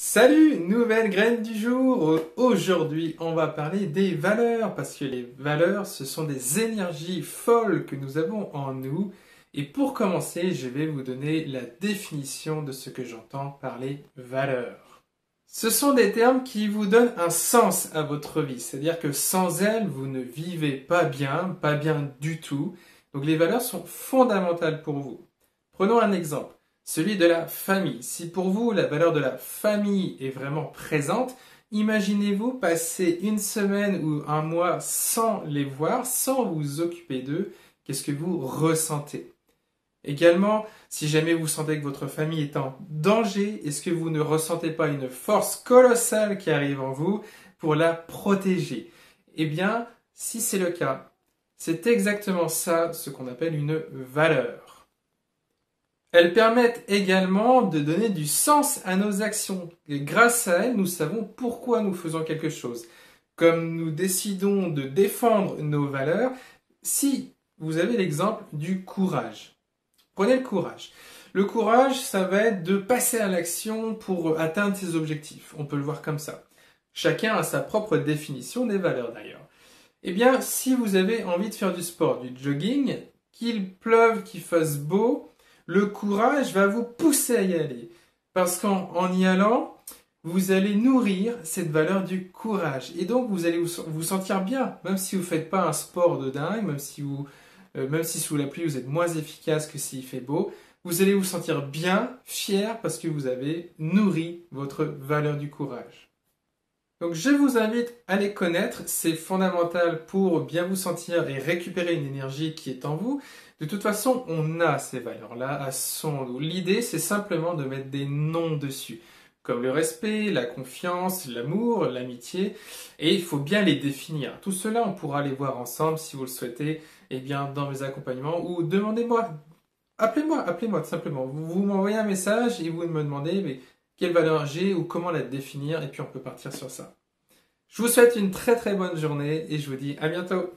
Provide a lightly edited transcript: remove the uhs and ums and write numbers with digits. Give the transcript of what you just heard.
Salut, nouvelle graine du jour. Aujourd'hui, on va parler des valeurs parce que les valeurs, ce sont des énergies folles que nous avons en nous. Et pour commencer, je vais vous donner la définition de ce que j'entends par les valeurs. Ce sont des termes qui vous donnent un sens à votre vie, c'est-à-dire que sans elles, vous ne vivez pas bien du tout. Donc les valeurs sont fondamentales pour vous. Prenons un exemple. Celui de la famille. Si pour vous la valeur de la famille est vraiment présente, imaginez-vous passer une semaine ou un mois sans les voir, sans vous occuper d'eux. Qu'est-ce que vous ressentez? Également, si jamais vous sentez que votre famille est en danger, est-ce que vous ne ressentez pas une force colossale qui arrive en vous pour la protéger? Eh bien, si c'est le cas, c'est exactement ça ce qu'on appelle une valeur. Elles permettent également de donner du sens à nos actions. Et grâce à elles, nous savons pourquoi nous faisons quelque chose. Comme nous décidons de défendre nos valeurs, si vous avez l'exemple du courage. Prenez le courage. Le courage, ça va être de passer à l'action pour atteindre ses objectifs. On peut le voir comme ça. Chacun a sa propre définition des valeurs d'ailleurs. Eh bien, si vous avez envie de faire du sport, du jogging, qu'il pleuve, qu'il fasse beau, le courage va vous pousser à y aller. Parce qu'en y allant, vous allez nourrir cette valeur du courage. Et donc, vous allez vous sentir bien, même si vous ne faites pas un sport de dingue, même si sous la pluie, vous êtes moins efficace que s'il fait beau. Vous allez vous sentir bien, fier, parce que vous avez nourri votre valeur du courage. Donc je vous invite à les connaître, c'est fondamental pour bien vous sentir et récupérer une énergie qui est en vous. De toute façon, on a ces valeurs-là à son dos. L'idée, c'est simplement de mettre des noms dessus, comme le respect, la confiance, l'amour, l'amitié, et il faut bien les définir. Tout cela, on pourra les voir ensemble si vous le souhaitez, eh bien, dans mes accompagnements, ou demandez-moi, appelez-moi tout simplement. Vous m'envoyez un message et vous me demandez, mais quelle valeur j'ai ou comment la définir, et puis on peut partir sur ça. Je vous souhaite une très très bonne journée et je vous dis à bientôt.